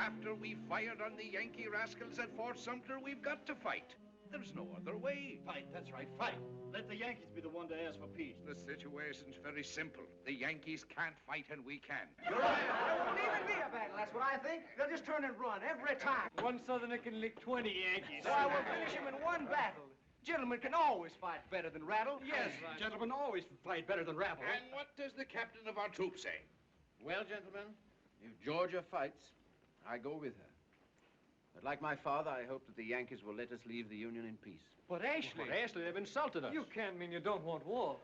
After we fired on the Yankee rascals at Fort Sumter, we've got to fight. There's no other way. Fight, that's right, fight. Let the Yankees be the one to ask for peace. The situation's very simple. The Yankees can't fight and we can. You're right. There won't even be a battle, that's what I think. They'll just turn and run every time. One Southerner can lick 20 Yankees. Why, we'll finish him in one battle. Gentlemen can always fight better than rattle. Yes, right. Gentlemen always fight better than rabble. And what does the captain of our troop say? Well, gentlemen, if Georgia fights, I go with her. But like my father, I hope that the Yankees will let us leave the Union in peace. But Ashley... But Ashley, they've insulted us. You can't mean you don't want war.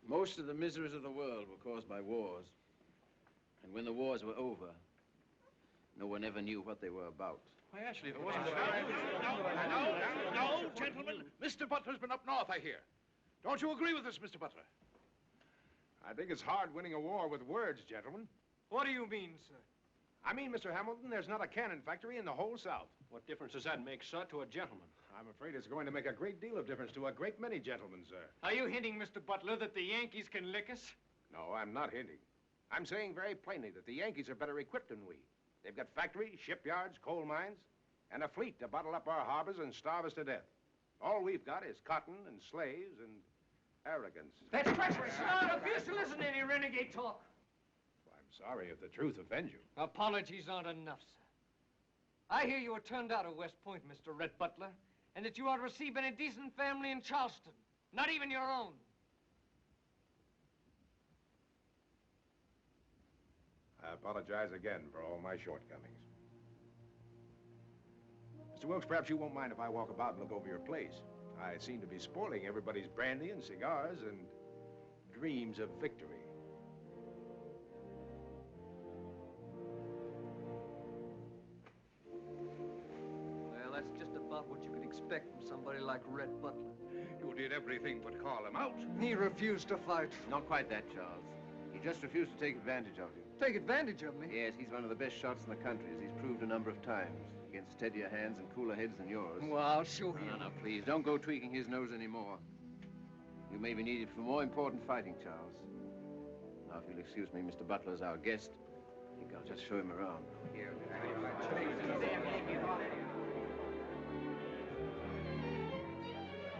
Most of the miseries of the world were caused by wars. And when the wars were over, no one ever knew what they were about. Why, Ashley, if it wasn't... No, gentlemen. Mr. Butler's been up north, I hear. Don't you agree with us, Mr. Butler? I think it's hard winning a war with words, gentlemen. What do you mean, sir? I mean, Mr. Hamilton, there's not a cannon factory in the whole South. What difference does that make, sir, to a gentleman? I'm afraid it's going to make a great deal of difference to a great many gentlemen, sir. Are you hinting, Mr. Butler, that the Yankees can lick us? No, I'm not hinting. I'm saying very plainly that the Yankees are better equipped than we. They've got factories, shipyards, coal mines, and a fleet to bottle up our harbors and starve us to death. All we've got is cotton and slaves and arrogance. That's treacherous. I refuse to listen to any renegade talk. I'm sorry if the truth offends you. Apologies aren't enough, sir. I hear you were turned out of West Point, Mr. Rhett Buttler, and that you ought to receive any decent family in Charleston, not even your own. I apologize again for all my shortcomings. Mr. Wilkes, perhaps you won't mind if I walk about and look over your place. I seem to be spoiling everybody's brandy and cigars and dreams of victory. Well, that's just about what you could expect from somebody like Rhett Buttler. You did everything but call him out. He refused to fight. Not quite that, Charles. He just refused to take advantage of you. Take advantage of me? Yes, he's one of the best shots in the country, as he's proved a number of times, against steadier hands and cooler heads than yours. Well, I'll show you. No, please, don't go tweaking his nose anymore. You may be needed for more important fighting, Charles. Now, if you'll excuse me, Mr. Butler's our guest. I think I'll just show him around. Here.